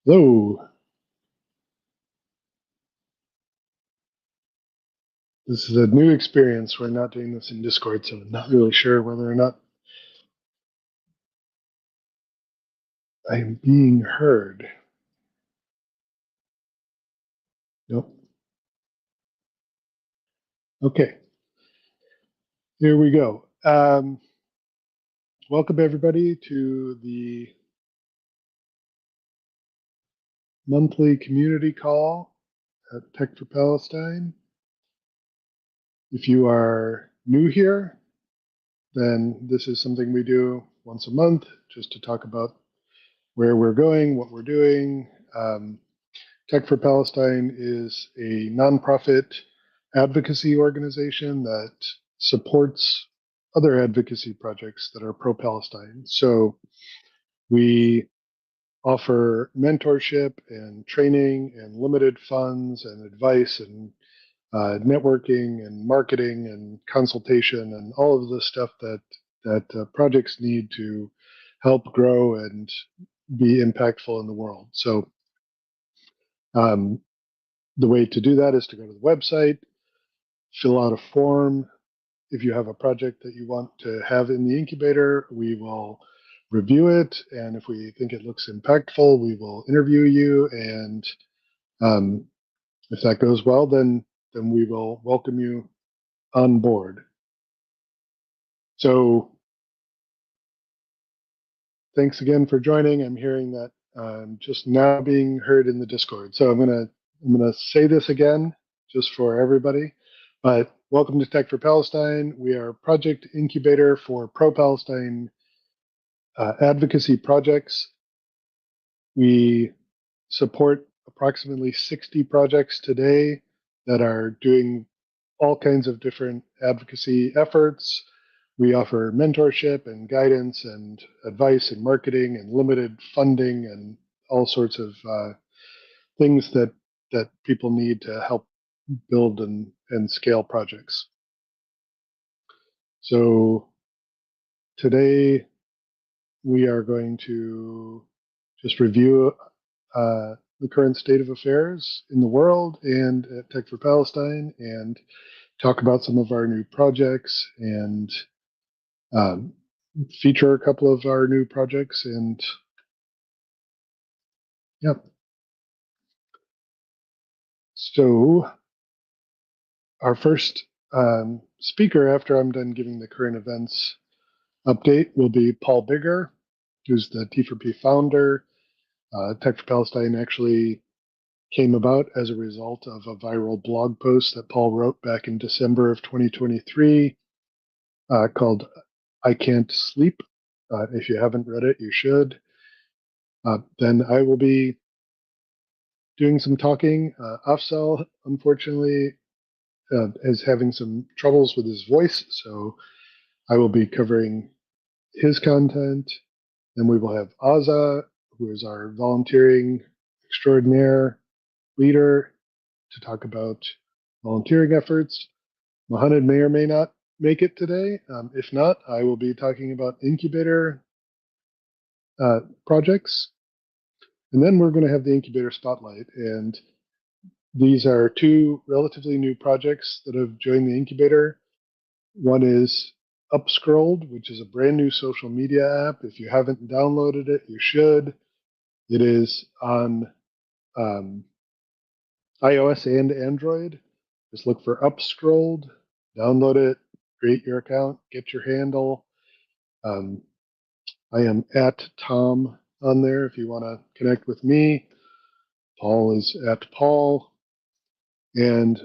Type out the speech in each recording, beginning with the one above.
Hello. This is a new experience. We're not doing this in Discord, so I'm not really sure whether or not I am being heard. Nope. Okay, here we go. Welcome everybody to the monthly community call at Tech for Palestine. If you are new here, then this is something we do once a month just to talk about where we're going, what we're doing. Tech for Palestine is a nonprofit advocacy organization that supports other advocacy projects that are pro-Palestine. So we offer mentorship and training and limited funds and advice and networking and marketing and consultation and all of the stuff that projects need to help grow and be impactful in the world. So um, the way to do that is to go to the website, fill out a form. If you have a project that you want to have in the incubator, we will review it. And if we think it looks impactful, we will interview you. And if that goes well, then we will welcome you on board. So thanks again for joining. I'm hearing that I'm just now being heard in the Discord. So I'm gonna say this again just for everybody. But welcome to Tech for Palestine. We are a project incubator for pro-Palestine advocacy projects. We support approximately 60 projects today that are doing all kinds of different advocacy efforts. We offer mentorship and guidance and advice and marketing and limited funding and all sorts of things that people need to help build and scale projects. So today we are going to just review the current state of affairs in the world and at Tech for Palestine and talk about some of our new projects and um, feature a couple of our new projects. And yeah, so our first speaker after I'm done giving the current events update will be Paul Bigger, who's the T4P founder. Tech for Palestine actually came about as a result of a viral blog post that Paul wrote back in December of 2023 called I Can't Sleep. If you haven't read it, you should. Then I will be doing some talking. Afzal, unfortunately, is having some troubles with his voice, so I will be covering his content. Then we will have Aza, who is our volunteering extraordinaire leader, to talk about volunteering efforts. Mohammed may or may not make it today. If not, I will be talking about incubator projects. And then we're going to have the Incubator Spotlight. And these are two relatively new projects that have joined the incubator. One is Upscrolled, which is a brand new social media app. If you haven't downloaded it, you should. It is on iOS and Android. Just look for Upscrolled, download it, create your account, get your handle. I am at Tom on there if you want to connect with me. Paul is at Paul. And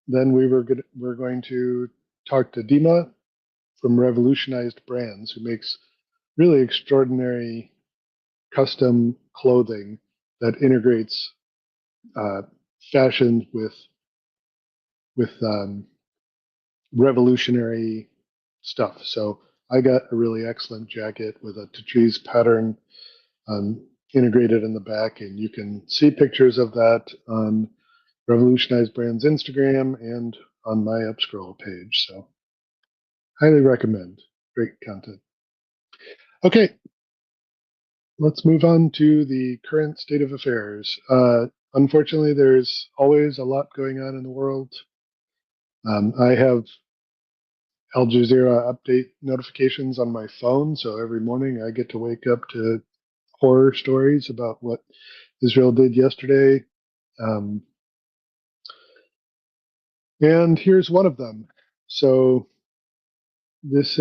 then we're going to talk to Dima from Revolutionized Brands, who makes really extraordinary custom clothing that integrates fashion with revolutionary stuff. So I got a really excellent jacket with a Tatriz pattern integrated in the back, and you can see pictures of that on Revolutionized Brands Instagram and on my Upscroll page. So highly recommend. Great content. Okay, let's move on to the current state of affairs. Unfortunately, there's always a lot going on in the world. I have Al Jazeera update notifications on my phone, so every morning I get to wake up to horror stories about what Israel did yesterday. Um, and here's one of them. So this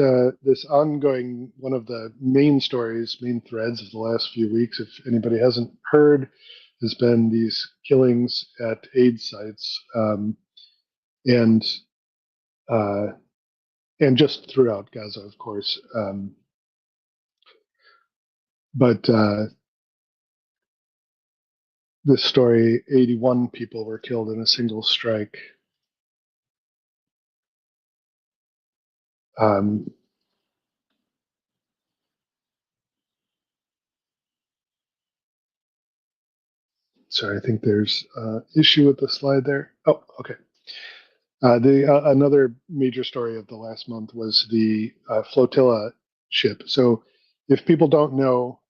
ongoing, one of the main stories, main threads of the last few weeks, if anybody hasn't heard, has been these killings at aid sites, and uh, and just throughout Gaza, of course. But this story, 81 people were killed in a single strike. Um, Sorry, I think there's an issue with the slide there. Oh, okay. Another major story of the last month was the flotilla ship. So, if people don't know,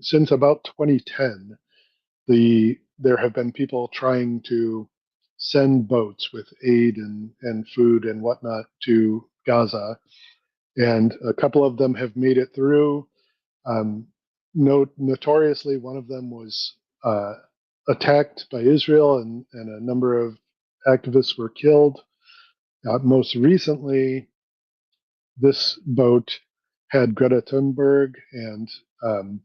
since about 2010, there have been people trying to send boats with aid and food and whatnot to Gaza, and a couple of them have made it through. Um, Notoriously, one of them was attacked by Israel, and a number of activists were killed. Most recently, this boat had Greta Thunberg and um,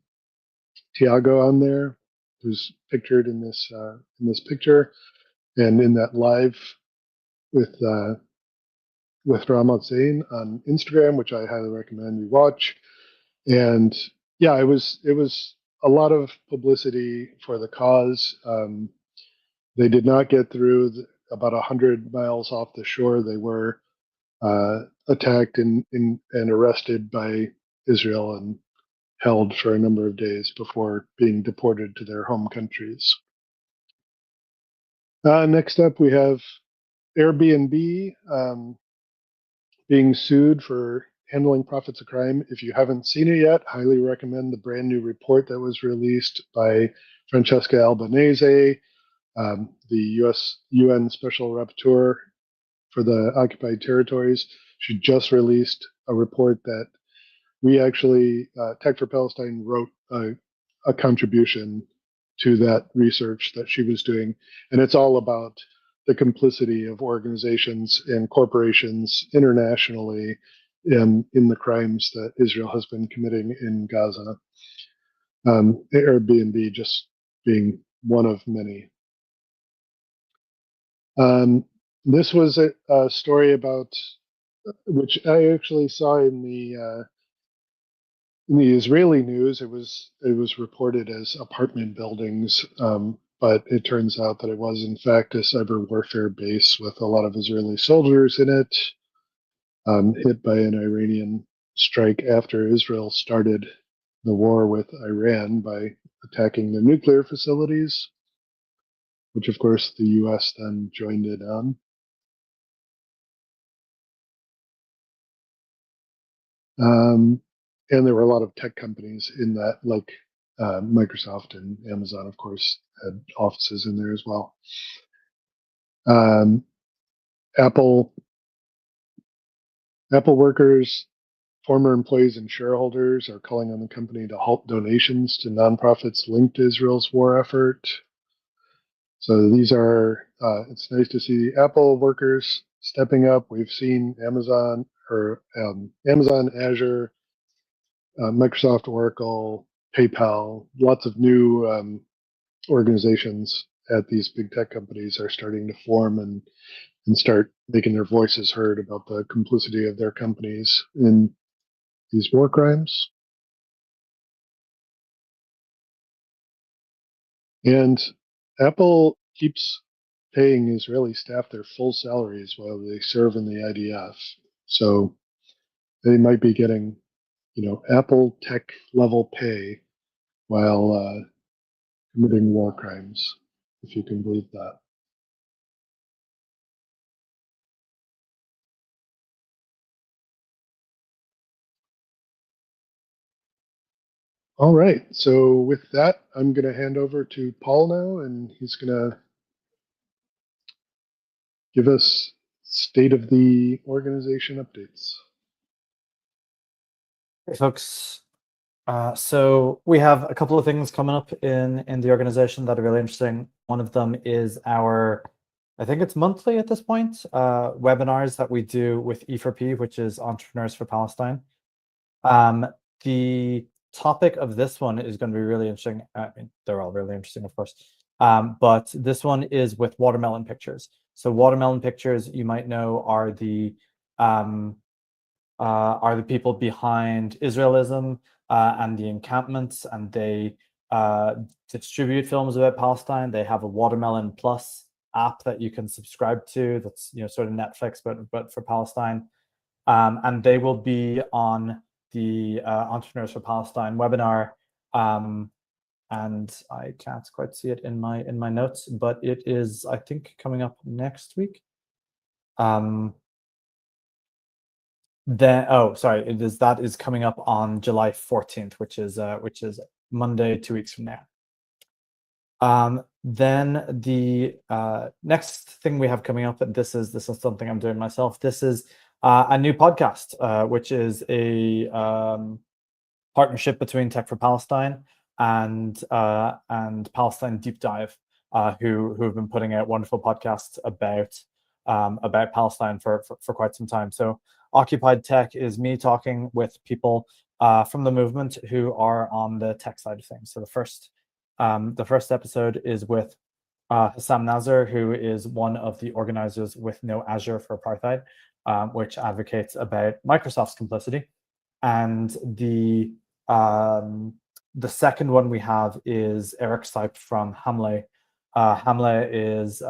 Tiago on there, who's pictured in this picture, and in that live with Ramat Zain on Instagram, which I highly recommend you watch. And yeah, it was a lot of publicity for the cause. They did not get through. About 100 miles off the shore, they were attacked and arrested by Israel and held for a number of days before being deported to their home countries. Next up, we have Airbnb being sued for handling profits of crime. If you haven't seen it yet, highly recommend the brand new report that was released by Francesca Albanese, the UN Special Rapporteur for the occupied territories. She just released a report that we actually, Tech for Palestine, wrote a contribution to that research that she was doing. And it's all about the complicity of organizations and corporations internationally in the crimes that Israel has been committing in Gaza. Airbnb just being one of many. This was a story about, which I actually saw in the Israeli news. It was reported as apartment buildings, but it turns out that it was in fact a cyber warfare base with a lot of Israeli soldiers in it, hit by an Iranian strike after Israel started the war with Iran by attacking the nuclear facilities, which of course the U.S. then joined in on. Um, and there were a lot of tech companies in that, like Microsoft and Amazon, of course, had offices in there as well. Um, Apple workers, former employees, and shareholders are calling on the company to halt donations to nonprofits linked to Israel's war effort. So these are. It's nice to see Apple workers stepping up. We've seen Amazon Azure, Microsoft, Oracle, PayPal, lots of new organizations at these big tech companies are starting to form and start making their voices heard about the complicity of their companies in these war crimes. And Apple keeps paying Israeli staff their full salaries while they serve in the IDF. So they might be getting, Apple tech level pay while committing war crimes, if you can believe that. All right, so with that, I'm going to hand over to Paul now, and he's going to give us state of the organization updates. Hey, folks. So we have a couple of things coming up in the organization that are really interesting. One of them is our, I think it's monthly at this point, webinars that we do with E4P, which is Entrepreneurs for Palestine. The topic of this one is going to be really interesting. I mean, they're all really interesting, of course. But this one is with watermelon pictures. So watermelon pictures, you might know, are the people behind Israelism and the encampments, and they distribute films about Palestine. They have a Watermelon Plus app that you can subscribe to. That's sort of Netflix, but for Palestine. And they will be on the Entrepreneurs for Palestine webinar. And I can't quite see it in my notes, but it is, I think, coming up next week. That is coming up on July 14th, which is Monday, 2 weeks from now. Then the next thing we have coming up, and this is something I'm doing myself. This is a new podcast, which is a partnership between Tech for Palestine and Palestine Deep Dive, who have been putting out wonderful podcasts about Palestine for quite some time. So Occupied Tech is me talking with people from the movement who are on the tech side of things. So the first episode is with Hassam Nazar, who is one of the organizers with No Azure for Apartheid, which advocates about Microsoft's complicity. And the second one we have is Eric Sipe from Hamle. Hamle is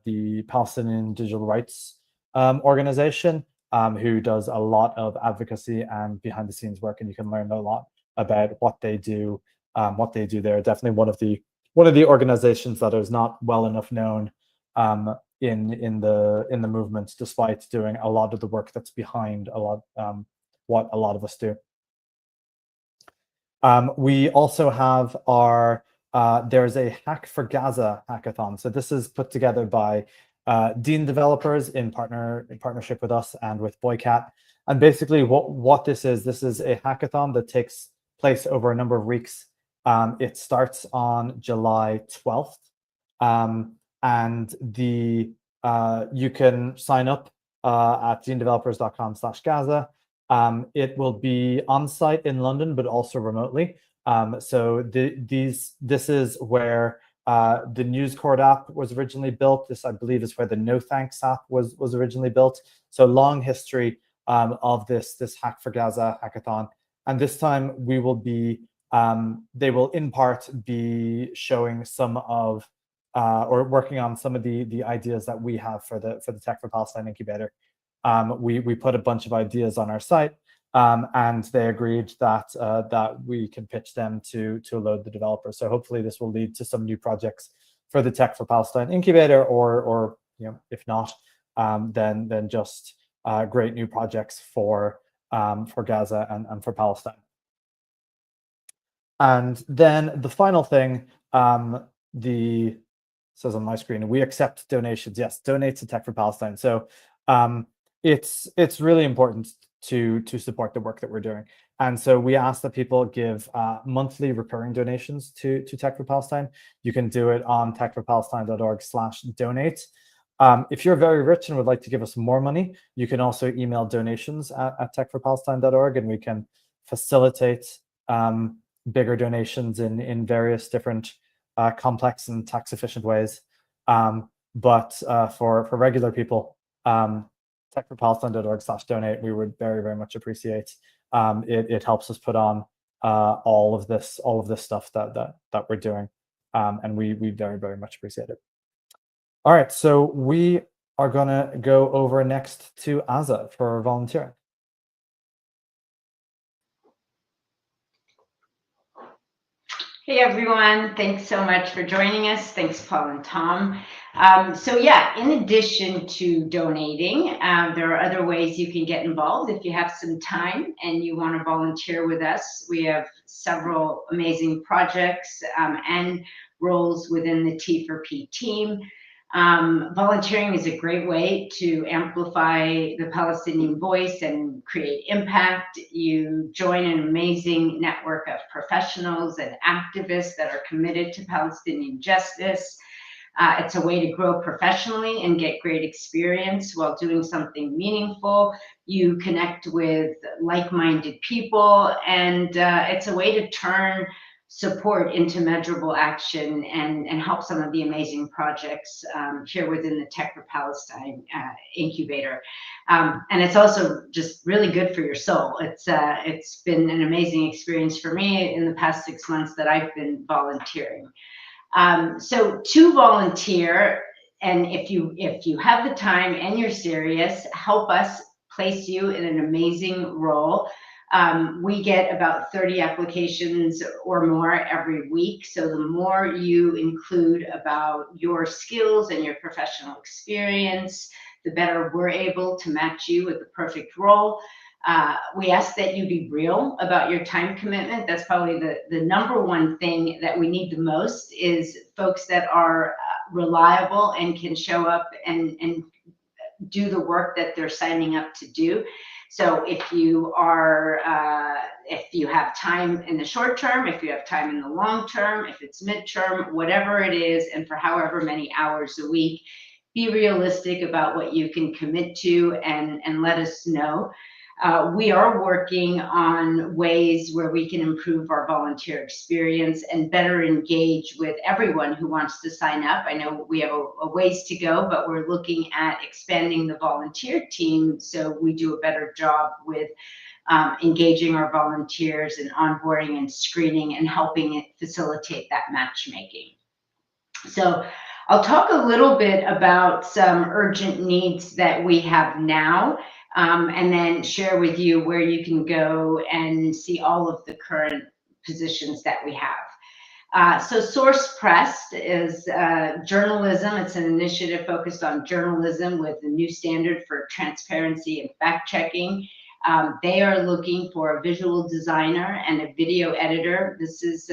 the Palestinian digital rights organization, who does a lot of advocacy and behind the scenes work, and you can learn a lot about what they do. They're definitely one of the organizations that is not well enough known in the movement, despite doing a lot of the work that's behind a lot what a lot of us do. We also have our there's a Hack for Gaza hackathon. So this is put together by Deen Developers in partnership with us and with Boycat. And basically what this is a hackathon that takes place over a number of weeks. It starts on July 12th. And you can sign up at deendevelopers.com/Gaza. It will be on site in London, but also remotely. So this is where the News Court app was originally built. This, I believe, is where the No Thanks app was originally built. So long history of this Hack for Gaza hackathon. And this time we will be, they will in part be showing some of, or working on some of the ideas that we have for the Tech for Palestine Incubator. We put a bunch of ideas on our site, and they agreed that we can pitch them to load the developers. So hopefully this will lead to some new projects for the Tech for Palestine Incubator, or if not, then just great new projects for Gaza and for Palestine. And then the final thing, says on my screen, we accept donations. Yes, donate to Tech for Palestine. So it's really important to support the work that we're doing. And so we ask that people give monthly recurring donations to Tech for Palestine. You can do it on techforpalestine.org/donate. If you're very rich and would like to give us more money, you can also email donations at techforpalestine.org, and we can facilitate bigger donations in various different complex and tax efficient ways. But for regular people, techforpalestine.org/donate, we would very, very much appreciate. It helps us put on all of this stuff that we're doing, and we very, very much appreciate it. All right, so we are gonna go over next to Aza for volunteering. Hey everyone, thanks so much for joining us. Thanks, Paul and Tom. So yeah, in addition to donating, there are other ways you can get involved. If you have some time and you want to volunteer with us, we have several amazing projects and roles within the T4P team. Volunteering is a great way to amplify the Palestinian voice and create impact. You join an amazing network of professionals and activists that are committed to Palestinian justice. It's a way to grow professionally and get great experience while doing something meaningful. You connect with like-minded people, and it's a way to turn support into measurable action and help some of the amazing projects here within the Tech for Palestine Incubator. And it's also just really good for your soul. It's been an amazing experience for me in the past 6 months that I've been volunteering. So to volunteer, and if you have the time and you're serious, help us place you in an amazing role. We get about 30 applications or more every week. So the more you include about your skills and your professional experience, the better we're able to match you with the perfect role. We ask that you be real about your time commitment. That's probably the number one thing that we need the most, is folks that are reliable and can show up and do the work that they're signing up to do. So if you have time in the short term, if you have time in the long term, if it's midterm, whatever it is, and for however many hours a week, be realistic about what you can commit to and let us know. We are working on ways where we can improve our volunteer experience and better engage with everyone who wants to sign up. I know we have a ways to go, but we're looking at expanding the volunteer team so we do a better job with engaging our volunteers and onboarding and screening and helping it facilitate that matchmaking. So I'll talk a little bit about some urgent needs that we have now, and then share with you where you can go and see all of the current positions that we have. So Source Press is journalism. It's an initiative focused on journalism with a new standard for transparency and fact-checking. They are looking for a visual designer and a video editor. This is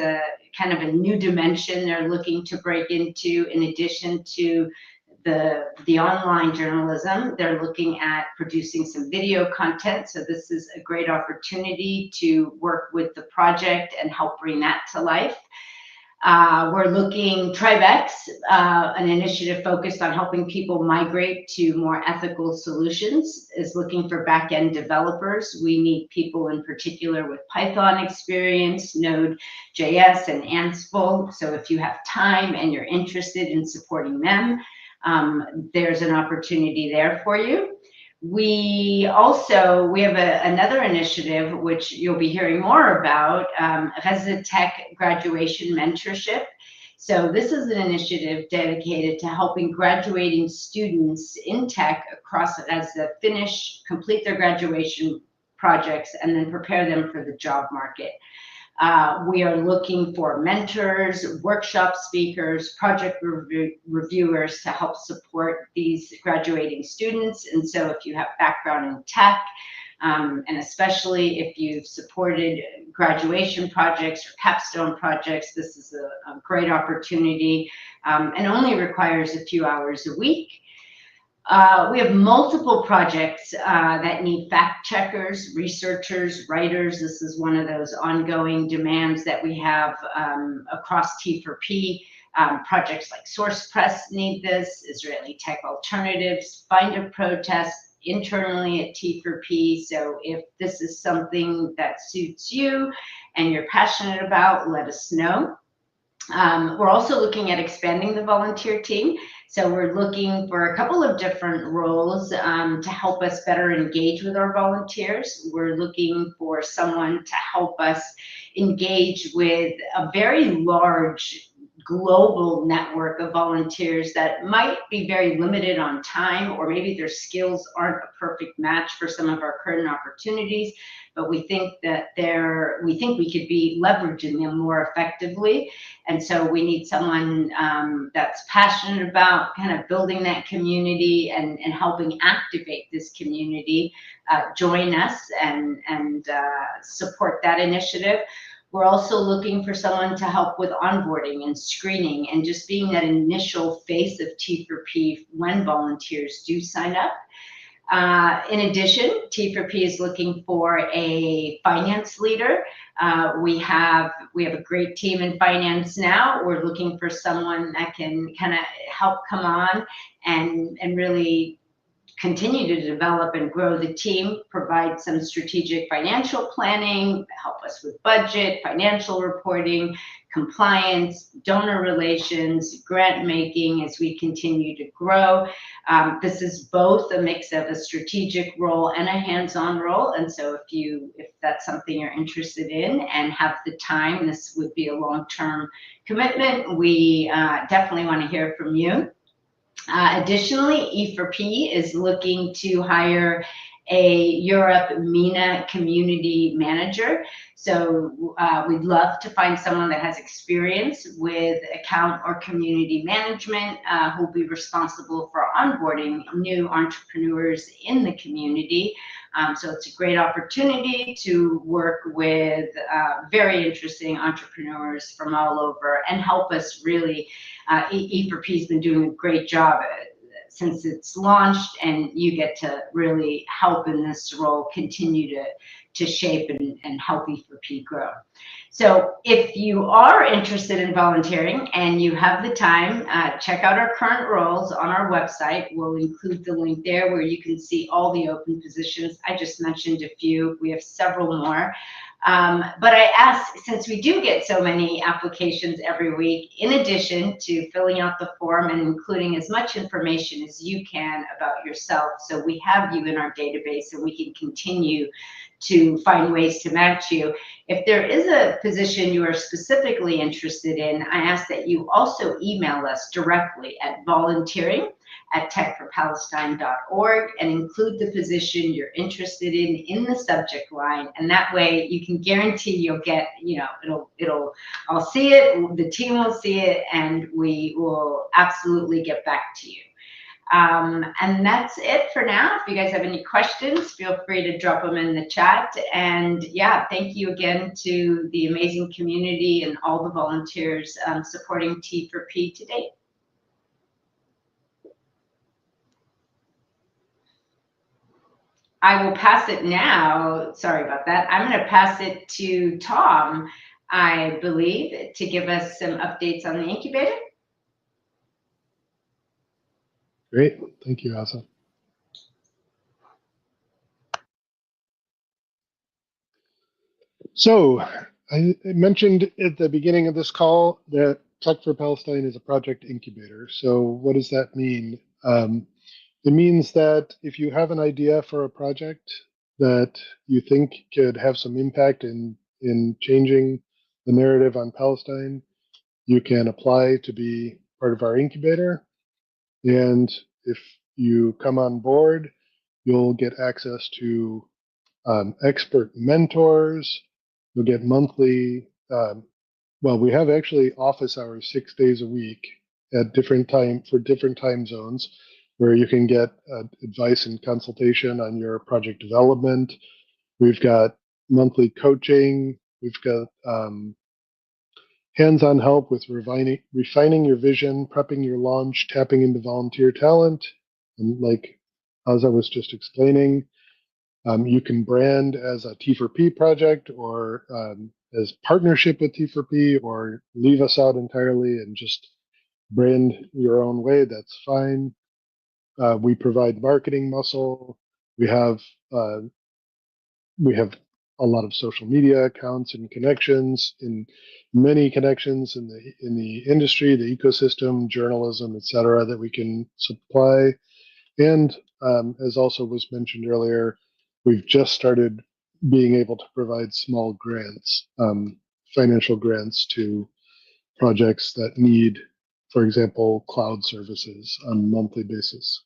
kind of a new dimension they're looking to break into. In addition to the online journalism, they're looking at producing some video content. So this is a great opportunity to work with the project and help bring that to life. We're looking, TribeX, an initiative focused on helping people migrate to more ethical solutions, is looking for back-end developers. We need people in particular with Python experience, Node.js, and Ansible. So if you have time and you're interested in supporting them, there's an opportunity there for you. We have another initiative, which you'll be hearing more about, Gaza Tech Graduation Mentorship. So this is an initiative dedicated to helping graduating students in tech as they complete their graduation projects and then prepare them for the job market. We are looking for mentors, workshop speakers, project reviewers to help support these graduating students. And so if you have background in tech, and especially if you've supported graduation projects or capstone projects, this is a great opportunity, and only requires a few hours a week. We have multiple projects that need fact checkers, researchers, writers. This is one of those ongoing demands that we have across T4P. Projects like Source Press need this, Israeli Tech Alternatives, Find a Protest internally at T4P. So if this is something that suits you and you're passionate about, let us know. We're also looking at expanding the volunteer team. So we're looking for a couple of different roles to help us better engage with our volunteers. We're looking for someone to help us engage with a very large global network of volunteers that might be very limited on time, or maybe their skills aren't a perfect match for some of our current opportunities, but we think that we could be leveraging them more effectively. And so we need someone that's passionate about kind of building that community and helping activate this community, join us and support that initiative. We're also looking for someone to help with onboarding and screening and just being that initial face of T4P when volunteers do sign up. In addition, T4P is looking for a finance leader. We have a great team in finance now. We're looking for someone that can kind of help come on and really continue to develop and grow the team, provide some strategic financial planning, help us with budget, financial reporting, compliance, donor relations, grant making as we continue to grow. This is both a mix of a strategic role and a hands-on role. And so if that's something you're interested in and have the time, this would be a long-term commitment. We definitely want to hear from you. Additionally, E4P is looking to hire a Europe MENA community manager. So we'd love to find someone that has experience with account or community management, who'll be responsible for onboarding new entrepreneurs in the community. So it's a great opportunity to work with very interesting entrepreneurs from all over and help us really. E4P has been doing a great job since it's launched, and you get to really help in this role continue to shape and help E4P grow. So if you are interested in volunteering and you have the time, check out our current roles on our website. We'll include the link there where you can see all the open positions. I just mentioned a few. We have several more. But I ask, since we do get so many applications every week, in addition to filling out the form and including as much information as you can about yourself, so we have you in our database and we can continue to find ways to match you. If there is a position you are specifically interested in, I ask that you also email us directly at volunteering@techforpalestine.org and include the position you're interested in the subject line. And that way you can guarantee you'll get, I'll see it, the team will see it, and we will absolutely get back to you. And that's it for now. If you guys have any questions, feel free to drop them in the chat. And yeah, thank you again to the amazing community and all the volunteers supporting T4P to date. I will pass it now. Sorry about that. I'm going to pass it to Tom, I believe, to give us some updates on the incubator. Great. Thank you, Asa. So I mentioned at the beginning of this call that Tech for Palestine is a project incubator. So what does that mean? It means that if you have an idea for a project that you think could have some impact in changing the narrative on Palestine, you can apply to be part of our incubator. And if you come on board, you'll get access to expert mentors. You'll get monthly, we have actually office hours 6 days a week at different time zones, where you can get advice and consultation on your project development. We've got monthly coaching. We've got hands-on help with refining your vision, prepping your launch, tapping into volunteer talent. And like Asa was just explaining, you can brand as a T4P project or as partnership with T4P, or leave us out entirely and just brand your own way. That's fine. We provide marketing muscle. We have a lot of social media accounts and connections, many connections in the industry, the ecosystem, journalism, etc., that we can supply. And as also was mentioned earlier, we've just started being able to provide small grants, financial grants to projects that need, for example, cloud services on a monthly basis.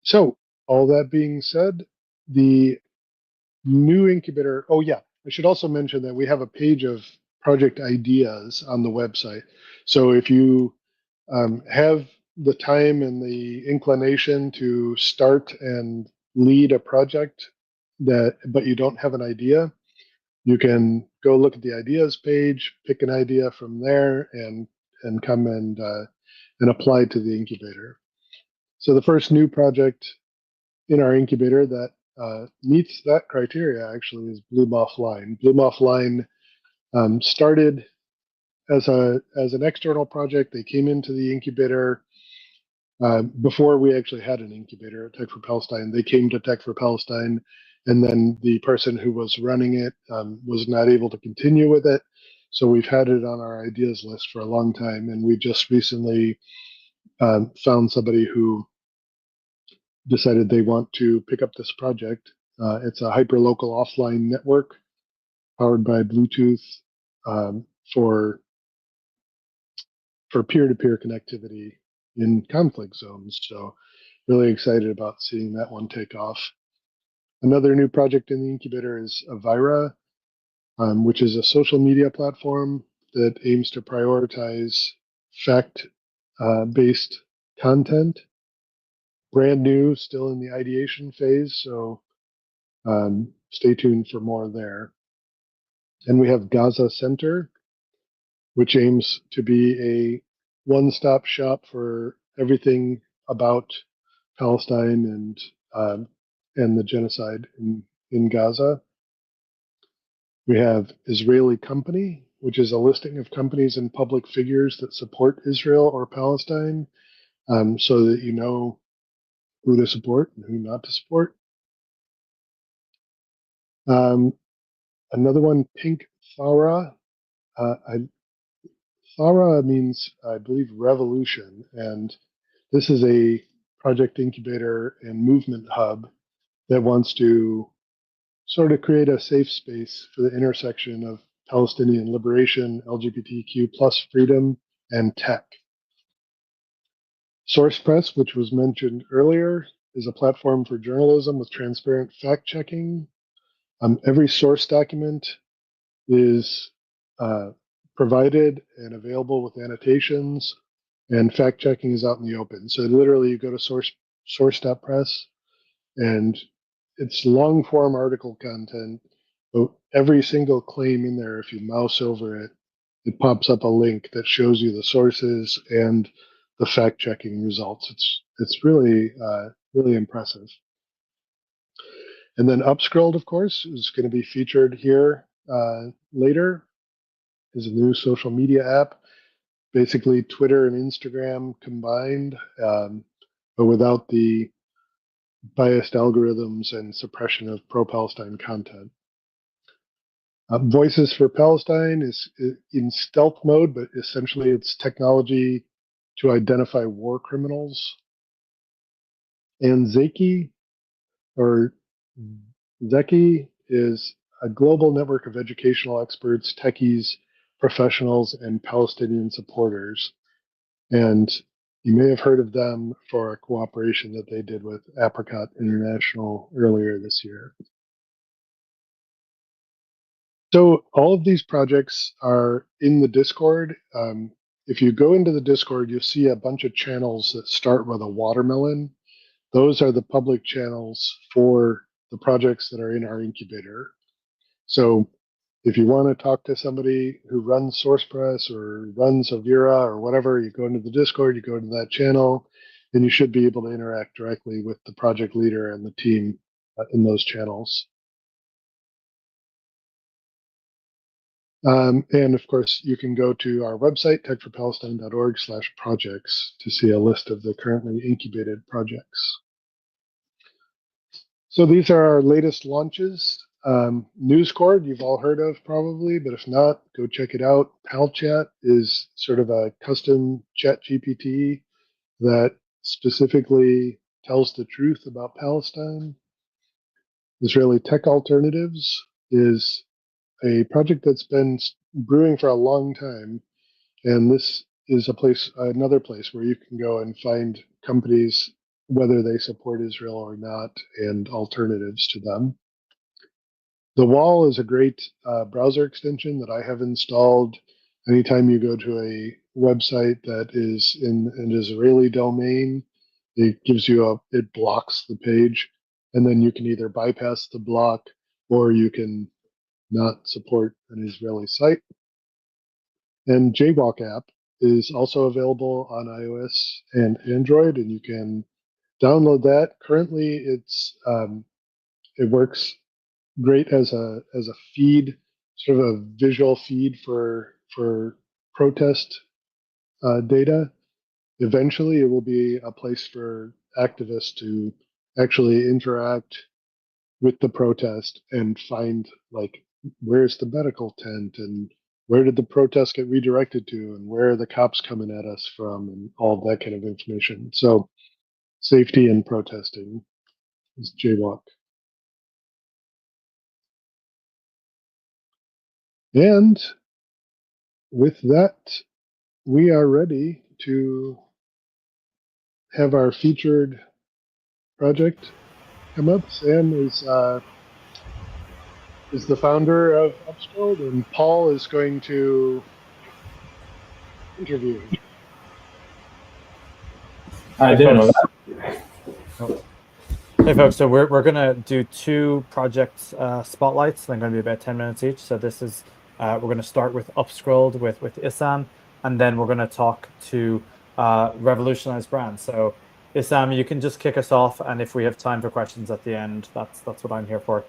So all that being said, the new incubator, oh yeah, I should also mention that we have a page of project ideas on the website. So if you have the time and the inclination to start and lead a project but you don't have an idea, you can go look at the ideas page, pick an idea from there, and come and apply to the incubator. So the first new project in our incubator that meets that criteria actually is Bloom Offline. Bloom Offline started as an external project. They came into the incubator before we actually had an incubator at Tech for Palestine. They came to Tech for Palestine, and then the person who was running it was not able to continue with it. So we've had it on our ideas list for a long time, and we just recently found somebody who decided they want to pick up this project. It's a hyperlocal offline network powered by Bluetooth for peer-to-peer connectivity in conflict zones. So really excited about seeing that one take off. Another new project in the incubator is Avira, which is a social media platform that aims to prioritize fact-based content. Brand new, still in the ideation phase, so stay tuned for more there. And we have Gaza Center, which aims to be a one-stop shop for everything about Palestine and the genocide in Gaza. We have Israeli Company, which is a listing of companies and public figures that support Israel or Palestine, so that you know who to support and who not to support. Another one, Pink Thara. Thara means, I believe, revolution, and this is a project incubator and movement hub that wants to sort of create a safe space for the intersection of Palestinian liberation, LGBTQ plus freedom, and tech. SourcePress, which was mentioned earlier, is a platform for journalism with transparent fact-checking. Every source document is provided and available with annotations, and fact-checking is out in the open. So literally you go to source.press, and it's long-form article content, but every single claim in there, if you mouse over it, it pops up a link that shows you the sources and the fact-checking results. It's really really impressive. And then Upscrolled, of course, is going to be featured here later. Is a new social media app, basically Twitter and Instagram combined, but without the biased algorithms and suppression of pro-Palestine content. Voices for Palestine is in stealth mode, but essentially it's technology to identify war criminals. And Zeki is a global network of educational experts, techies, professionals, and Palestinian supporters. And you may have heard of them for a cooperation that they did with Apricot International earlier this year. So all of these projects are in the Discord. If you go into the Discord, you'll see a bunch of channels that start with a watermelon. Those are the public channels for the projects that are in our incubator. So if you want to talk to somebody who runs SourcePress or runs Avira or whatever, you go into the Discord, you go into that channel, and you should be able to interact directly with the project leader and the team in those channels. And of course, you can go to our website, techforpalestine.org/projects, to see a list of the currently incubated projects. So these are our latest launches. NewsCord, you've all heard of probably, but if not, go check it out. PalChat is sort of a custom chat GPT that specifically tells the truth about Palestine. Israeli Tech Alternatives is a project that's been brewing for a long time, and this is another place where you can go and find companies, whether they support Israel or not, and alternatives to them. The Wall is a great browser extension that I have installed. Anytime you go to a website that is in an Israeli domain, it blocks the page, and then you can either bypass the block or you can not support an Israeli site. And JWalk app is also available on iOS and Android, and you can download that. Currently, it works great as a feed, sort of a visual feed for protest data. Eventually, it will be a place for activists to actually interact with the protest and find, like, where's the medical tent, and where did the protest get redirected to, and where are the cops coming at us from, and all of that kind of information. So safety and protesting is JWalk. And with that, we are ready to have our featured project come up. Sam is the founder of Upscrolled, and Paul is going to interview. I didn't know that. Hey folks, so we're gonna do two project spotlights. They're gonna be about 10 minutes each. So this is we're gonna start with Upscrolled with Issam, and then we're gonna talk to Revolutionized Brands. So Issam, you can just kick us off, and if we have time for questions at the end, that's what I'm here for.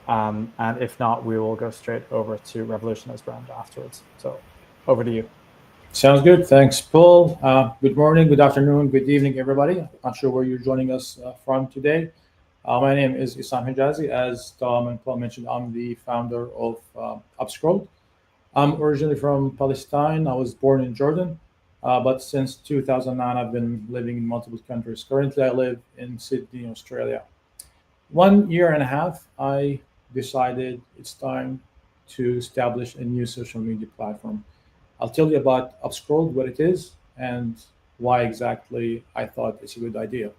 And if not, we will go straight over to Revolutionized Brand afterwards. So over to you. Sounds good. Thanks, Paul. Good morning, good afternoon, good evening, everybody. Not sure where you're joining us from today. My name is Issam Hijazi. As Tom and Paul mentioned, I'm the founder of Upscrolled. I'm originally from Palestine. I was born in Jordan, but since 2009, I've been living in multiple countries. Currently, I live in Sydney, Australia. 1.5 years, I decided it's time to establish a new social media platform. I'll tell you about Upscrolled, what it is, and why exactly I thought it's a good idea.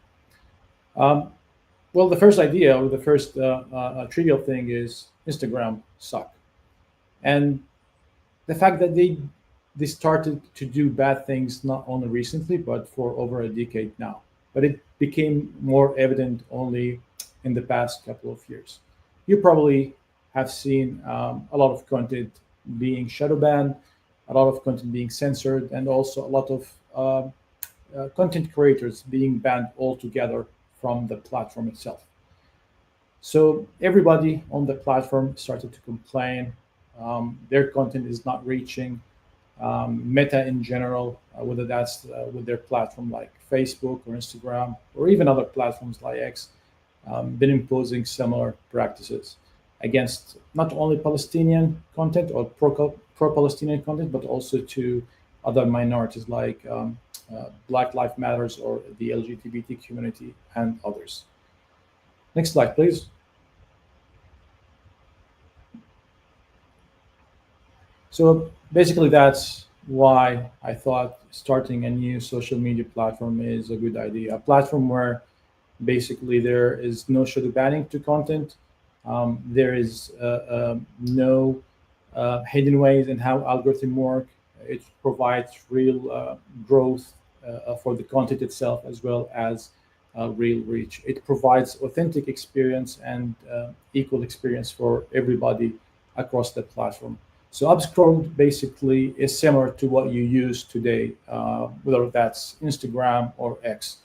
Well, the first idea, or the first trivial thing, is Instagram suck. And the fact that they started to do bad things not only recently, but for over a decade now. But it became more evident only in the past couple of years. You probably have seen a lot of content being shadow banned, a lot of content being censored, and also a lot of content creators being banned altogether from the platform itself. So everybody on the platform started to complain. Their content is not reaching. Meta in general, whether that's with their platform like Facebook or Instagram, or even other platforms like X, been imposing similar practices against not only Palestinian content or pro-Palestinian content, but also to other minorities like Black Lives Matters or the LGBT community and others. Next slide, please. So basically, that's why I thought starting a new social media platform is a good idea. A platform where basically there is no shadow banning to content. There is no hidden ways in how algorithms work. It provides real growth for the content itself, as well as real reach. It provides authentic experience and equal experience for everybody across the platform. So Upscrolled basically is similar to what you use today, whether that's Instagram or X,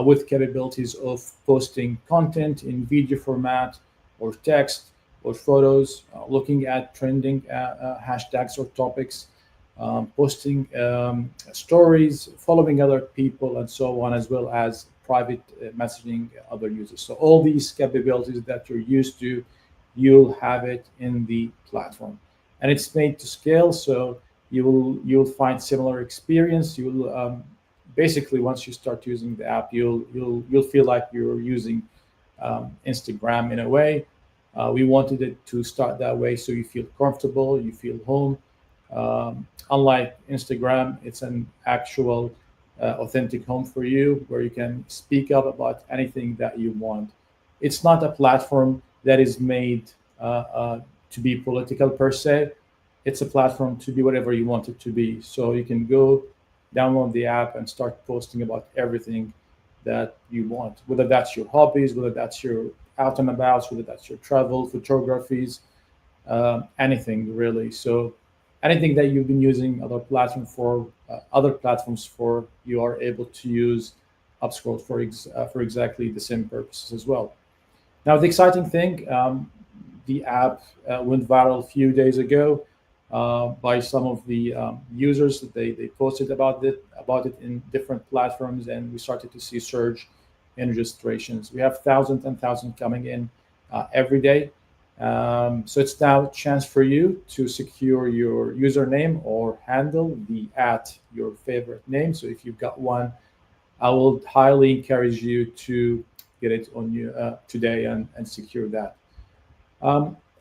with capabilities of posting content in video format or text or photos, looking at trending hashtags or topics, posting stories, following other people, and so on, as well as private messaging other users. So all these capabilities that you're used to, you'll have it in the platform. And it's made to scale, so you'll find similar experience. You'll basically, once you start using the app, you'll feel like you're using Instagram in a way. We wanted it to start that way so you feel comfortable, you feel home. Unlike Instagram, it's an actual authentic home for you where you can speak up about anything that you want. It's not a platform that is made to be political per se. It's a platform to be whatever you want it to be. So you can go download the app and start posting about everything that you want, whether that's your hobbies, whether that's your out and abouts, whether that's your travel, photographies, anything really. So anything that you've been using other platforms for, you are able to use Upscroll for exactly the same purposes as well. Now, the exciting thing, the app went viral a few days ago by some of the users. They posted about it in different platforms, and we started to see a surge in registrations. We have thousands and thousands coming in every day. So it's now a chance for you to secure your username or handle at your favorite name. So if you've got one, I will highly encourage you to get it on you today and secure that.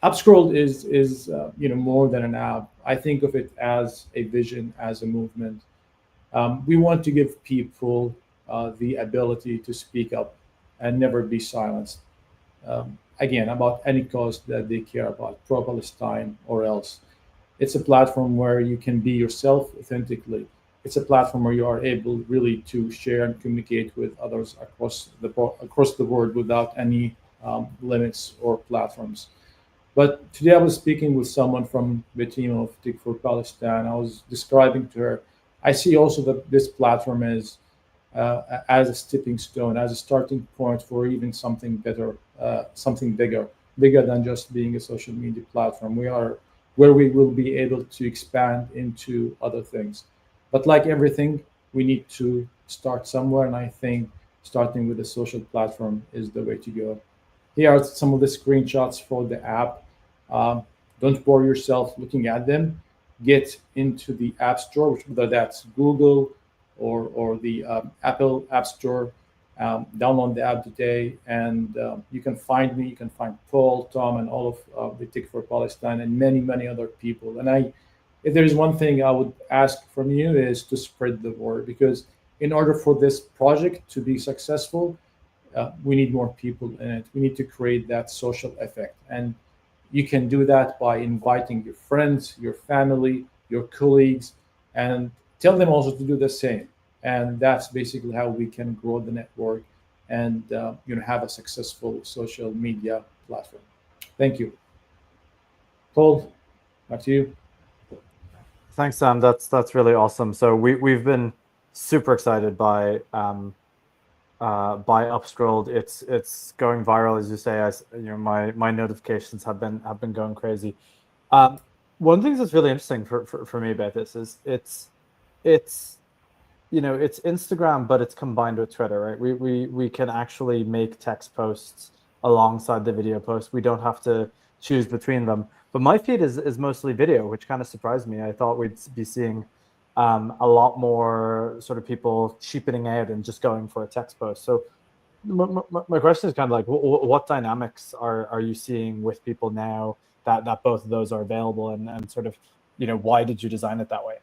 Upscroll is more than an app. I think of it as a vision, as a movement. We want to give people the ability to speak up and never be silenced. Again, about any cause that they care about, pro-Palestine or else. It's a platform where you can be yourself authentically. It's a platform where you are able really to share and communicate with others across the board without any limits or platforms. But today I was speaking with someone from the team of Tech for Palestine. I was describing to her, I see also that this platform is as a stepping stone, as a starting point for even something better, something bigger than just being a social media platform. We are where we will be able to expand into other things. But like everything, we need to start somewhere, and I think starting with a social platform is the way to go. Here are some of the screenshots for the app. Don't bore yourself looking at them. Get into the App Store, whether that's Google or the Apple App Store. Download the app today, and you can find me. You can find Paul, Tom, and all of the Tech for Palestine, and many, many other people. And if there is one thing I would ask from you is to spread the word, because in order for this project to be successful, we need more people in it. We need to create that social effect, and you can do that by inviting your friends, your family, your colleagues, and tell them also to do the same. And that's basically how we can grow the network and have a successful social media platform. Thank you. Paul, back to you. Thanks, Sam. That's really awesome. So we've been super excited by Upscrolled. It's going viral, as you say. My notifications have been going crazy. One of the things that's really interesting for me about this is it's Instagram, but it's combined with Twitter, right? We can actually make text posts alongside the video posts. We don't have to choose between them. But my feed is mostly video, which kind of surprised me. I thought we'd be seeing a lot more sort of people cheapening out and just going for a text post. So my question is kind of like, what dynamics are you seeing with people now that both of those are available, and sort of, why did you design it that way?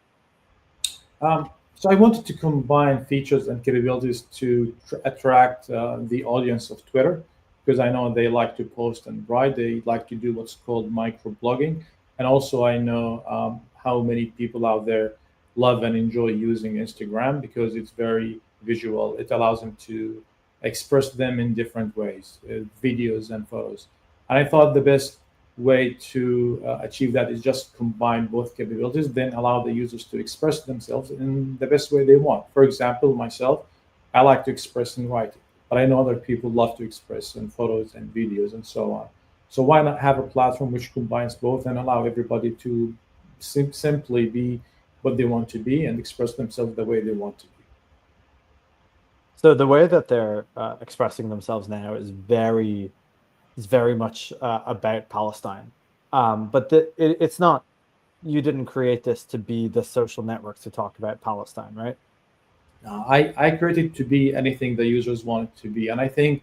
So I wanted to combine features and capabilities to attract the audience of Twitter, because I know they like to post and write. They like to do what's called microblogging. And also I know how many people out there love and enjoy using Instagram because it's very visual. It allows them to express them in different ways, videos and photos. And I thought the best way to achieve that is just combine both capabilities, then allow the users to express themselves in the best way they want. For example, myself, I like to express in writing, but I know other people love to express in photos and videos and so on. So why not have a platform which combines both and allow everybody to simply be what they want to be and express themselves the way they want to be. So the way that they're expressing themselves now is very much about Palestine, but it's not. You didn't create this to be the social network to talk about Palestine, right? I created it to be anything the users want it to be, and I think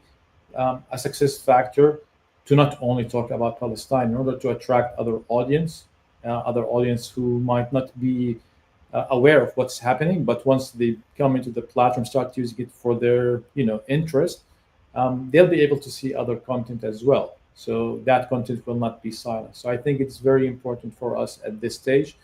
a success factor to not only talk about Palestine, in order to attract other audience who might not be aware of what's happening, but once they come into the platform, start using it for their interest, they'll be able to see other content as well. So that content will not be silent. So I think it's very important for us at this stage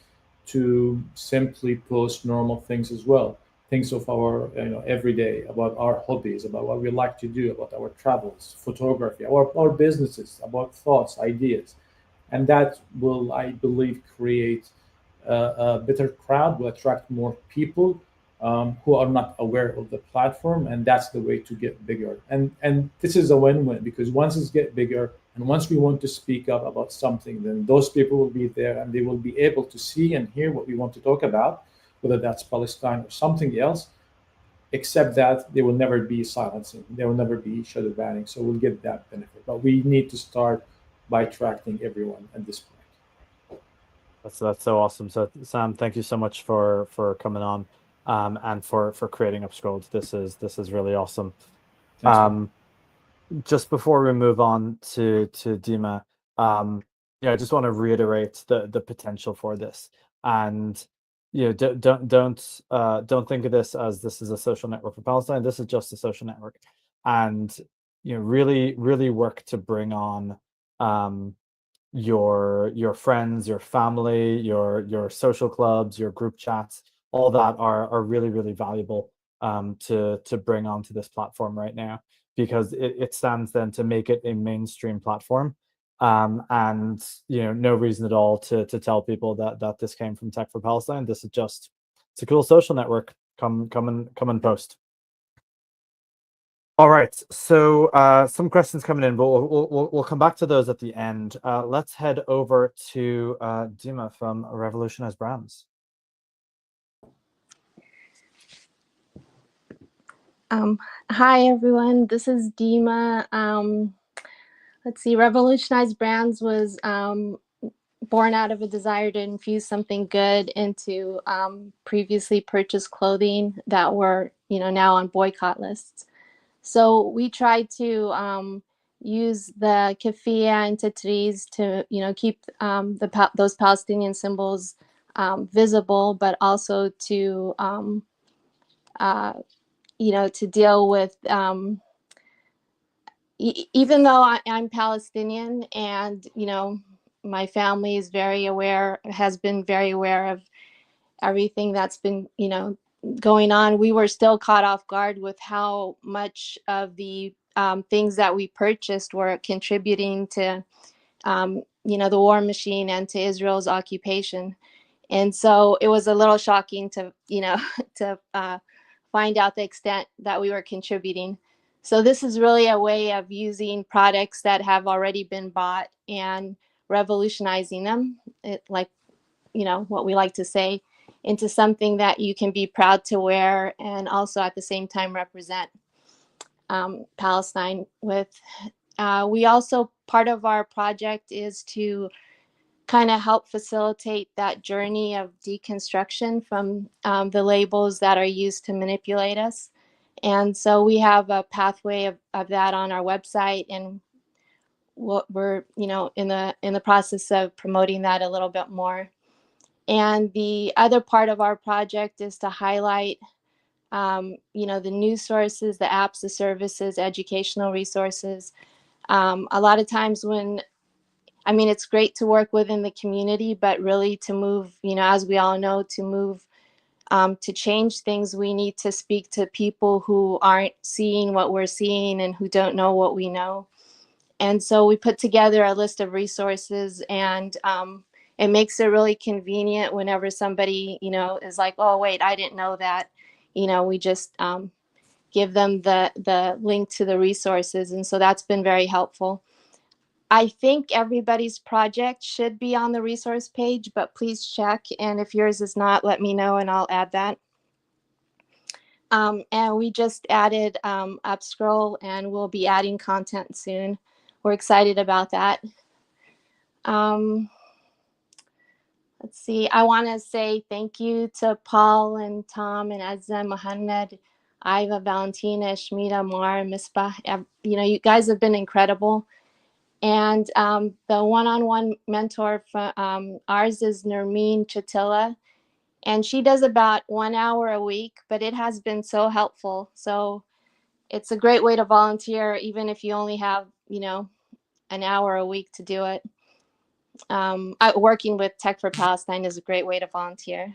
to simply post normal things as well, things of our everyday, about our hobbies, about what we like to do, about our travels, photography, our businesses, about thoughts, ideas, and that will, I believe, create a better crowd, will attract more people who are not aware of the platform, and that's the way to get bigger. And this is a win-win, because once it get bigger, and once we want to speak up about something, then those people will be there and they will be able to see and hear what we want to talk about, whether that's Palestine or something else. Except that they will never be silencing, there will never be shadow banning, so we'll get that benefit. But we need to start by attracting everyone at this point. That's so awesome. So Sam, thank you so much for coming on, and for creating Upscrolled. This is really awesome. Thanks, just before we move on to Dima, I just want to reiterate the potential for this. And don't think of this as this is a social network for Palestine. This is just a social network, and really work to bring on your friends, your family, your social clubs, your group chats. All that are really valuable to bring onto this platform right now, because it stands then to make it a mainstream platform. And no reason at all to tell people that this came from Tech for Palestine. This is just, it's a cool social network. Come and post. All right, so some questions coming in, but we'll come back to those at the end. Let's head over to Dima from Revolutionized Brands. Hi everyone, this is Dima. Let's see, Revolutionized Brands was born out of a desire to infuse something good into previously purchased clothing that were now on boycott lists. So we tried to use the keffiyeh and tatriz to keep those Palestinian symbols visible, but also to to deal with even though I'm Palestinian, and my family is has been very aware of everything that's been going on, we were still caught off guard with how much of the things that we purchased were contributing to the war machine and to Israel's occupation. And so it was a little shocking to to find out the extent that we were contributing. So this is really a way of using products that have already been bought and revolutionizing them, like what we like to say, into something that you can be proud to wear, and also at the same time represent Palestine with. We also, part of our project is to kind of help facilitate that journey of deconstruction from the labels that are used to manipulate us. And so we have a pathway of that on our website, and we're in the process of promoting that a little bit more. And the other part of our project is to highlight the news sources, the apps, the services, educational resources. A lot of times it's great to work within the community, but really to move, as we all know, to move, to change things, we need to speak to people who aren't seeing what we're seeing and who don't know what we know. And so we put together a list of resources, and it makes it really convenient whenever somebody, is like, oh, wait, I didn't know that. We just give them the link to the resources. And so that's been very helpful. I think everybody's project should be on the resource page, but please check. And if yours is not, let me know and I'll add that. And we just added Upscroll, and we'll be adding content soon. We're excited about that. Let's see, I want to say thank you to Paul and Tom and Azza, Mohammed, Iva, Valentina, Shmita, Mar, Misbah. You guys have been incredible. And the one-on-one mentor for ours is Nermeen Chatilla, and she does about 1 hour a week, but it has been so helpful. So it's a great way to volunteer, even if you only have, an hour a week to do it. Working with Tech for Palestine is a great way to volunteer.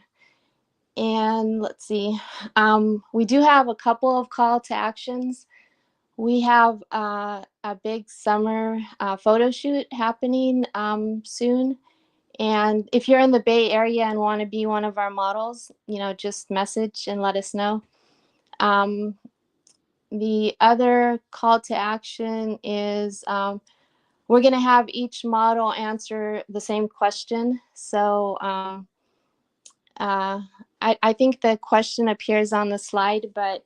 And let's see, we do have a couple of call to actions. We have a big summer photo shoot happening soon. And if you're in the Bay Area and want to be one of our models, just message and let us know. The other call to action is we're going to have each model answer the same question. So I think the question appears on the slide, but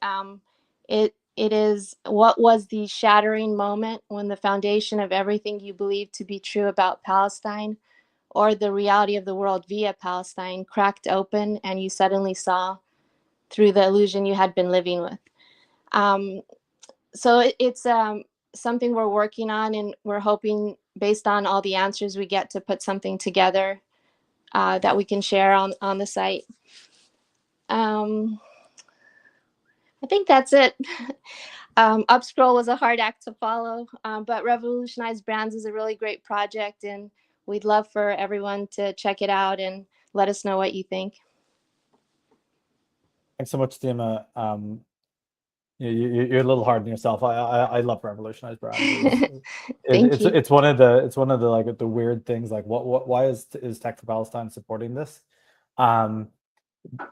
it is, what was the shattering moment when the foundation of everything you believe to be true about Palestine, or the reality of the world via Palestine, cracked open and you suddenly saw through the illusion you had been living with? So it's something we're working on, and we're hoping, based on all the answers we get, to put something together that we can share on the site. I think that's it. Upscroll was a hard act to follow, but Revolutionized Brands is a really great project, and we'd love for everyone to check it out and let us know what you think. Thanks so much, Dima. You're a little hard on yourself. I love Revolutionized Brands. Thank you. It's one of the like the weird things, like why is Tech for Palestine supporting this?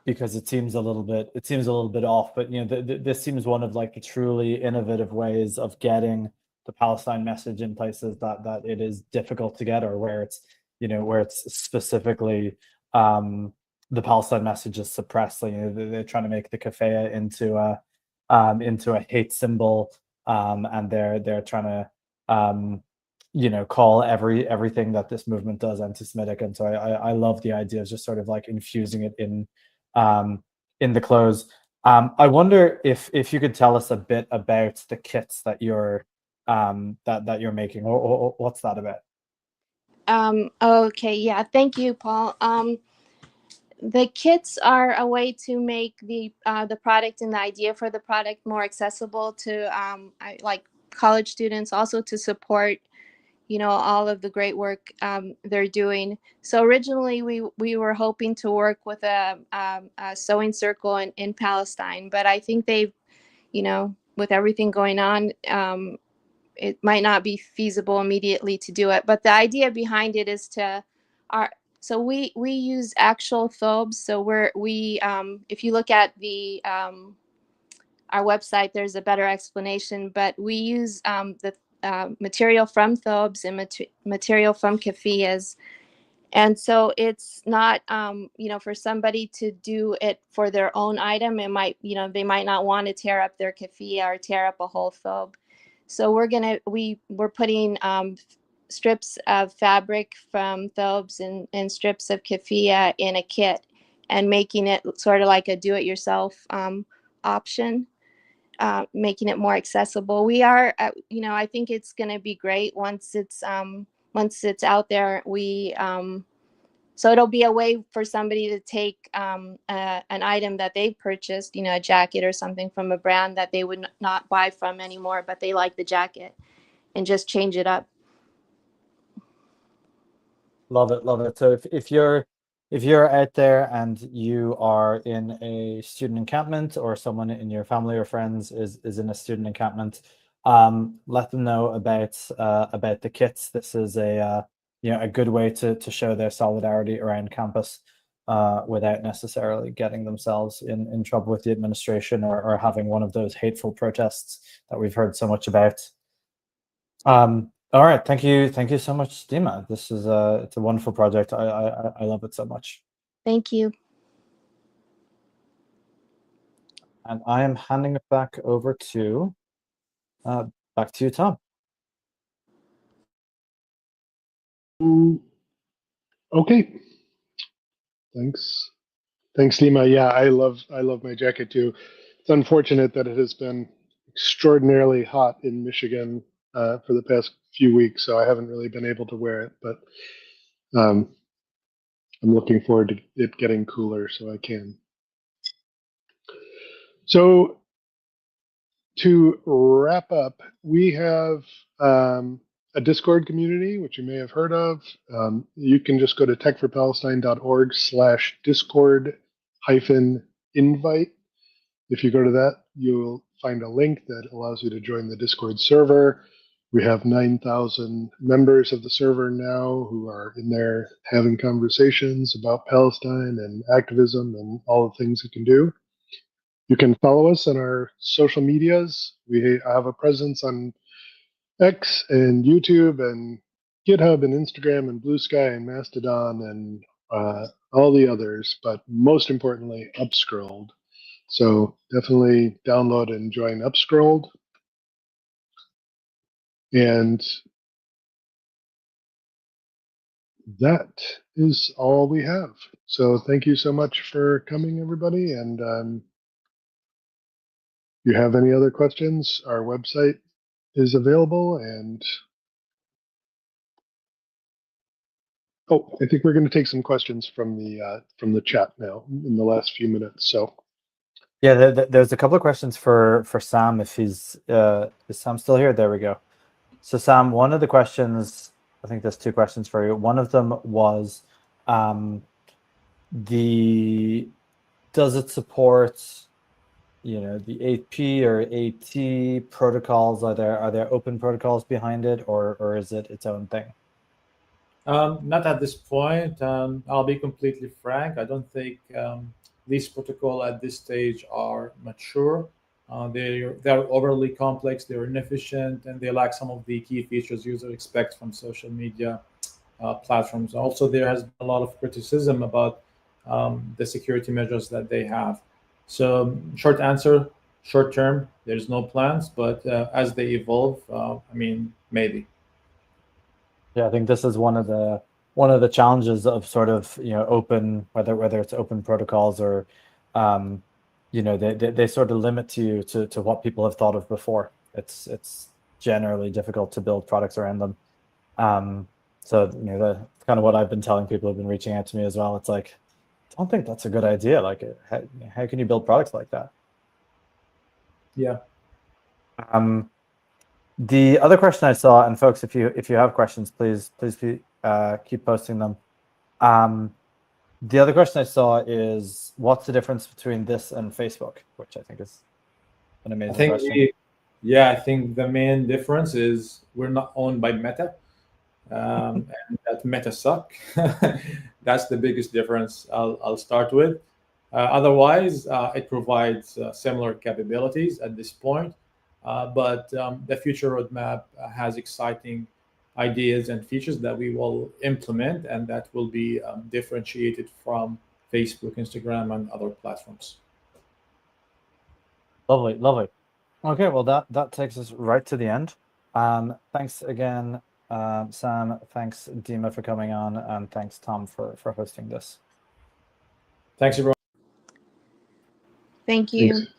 Because it seems a little bit off, but this seems one of like the truly innovative ways of getting the Palestine message in places that it is difficult to get, or where it's specifically the Palestine message is suppressed. They're trying to make the kafaya into a hate symbol, and they're trying to call everything that this movement does anti-Semitic. And so I love the idea of just sort of like infusing it in the clothes. I wonder if you could tell us a bit about the kits that you're making, or what's that about? Okay, yeah, thank you, Paul. The kits are a way to make the product and the idea for the product more accessible to like college students, also to support all of the great work they're doing. So originally we were hoping to work with a sewing circle in Palestine, but I think they've, with everything going on, it might not be feasible immediately to do it. But the idea behind it is so we use actual thobes. So if you look at the our website, there's a better explanation, but we use the material from thobes and material from keffiyehs. And so it's not, for somebody to do it for their own item, it might, they might not want to tear up their keffiyeh or tear up a whole thobe. So we're putting strips of fabric from thobes and strips of keffiyeh in a kit, and making it sort of like a do-it-yourself option. Making it more accessible. We are, I think it's going to be great once it's out there. So it'll be a way for somebody to take an item that they've purchased, a jacket or something from a brand that they would not buy from anymore, but they like the jacket, and just change it up. Love it. So if you're out there and you are in a student encampment, or someone in your family or friends is in a student encampment, let them know about the kits. This is a good way to show their solidarity around campus, without necessarily getting themselves in trouble with the administration, or having one of those hateful protests that we've heard so much about. All right, thank you so much, Dima. This is it's a wonderful project. I love it so much. Thank you. And I am handing it back over to you, Tom. Okay. Thanks, Dima. Yeah, I love my jacket too. It's unfortunate that it has been extraordinarily hot in Michigan for the past few weeks, so I haven't really been able to wear it, but I'm looking forward to it getting cooler so I can. So to wrap up, we have a Discord community, which you may have heard of. You can just go to techforpalestine.org/discord-invite. If you go to that, you'll find a link that allows you to join the Discord server. We have 9,000 members of the server now who are in there having conversations about Palestine and activism and all the things it can do. You can follow us on our social medias. We have a presence on X and YouTube and GitHub and Instagram and Blue Sky and Mastodon and all the others, but most importantly, Upscrolled. So definitely download and join Upscrolled. And that is all we have. So thank you so much for coming, everybody. And if you have any other questions, our website is available. And I think we're going to take some questions from the chat now in the last few minutes. So yeah, there's a couple of questions for Sam. If he's is Sam still here? There we go. So Sam, one of the questions, I think there's two questions for you. One of them was does it support, you know, the AP or AT protocols? Are there open protocols behind it, or is it its own thing? Not at this point. I'll be completely frank. I don't think these protocols at this stage are mature. They're overly complex, they're inefficient, and they lack some of the key features users expect from social media platforms. Also, there has been a lot of criticism about the security measures that they have. So short answer, short term, there's no plans, but as they evolve, I mean, maybe. Yeah, I think this is one of the challenges of sort of, you know, open, whether it's open protocols or you know, they sort of limit you to what people have thought of before. It's generally difficult to build products around them. So, you know, that's kind of what I've been telling people who've been reaching out to me as well. It's like, I don't think that's a good idea. Like, how can you build products like that? Yeah. The other question I saw, and folks, if you have questions, please keep posting them. The other question I saw is, what's the difference between this and Facebook, which I think is an amazing question. I think the main difference is we're not owned by Meta, and that Meta suck. That's the biggest difference I'll start with. Otherwise, it provides similar capabilities at this point, but the future roadmap has exciting ideas and features that we will implement and that will be differentiated from Facebook, Instagram, and other platforms. Lovely. Okay, well that takes us right to the end. Thanks again, Sam. Thanks, Dima, for coming on, and thanks, Tom, for hosting this. Thanks, everyone. Thank you. thanks.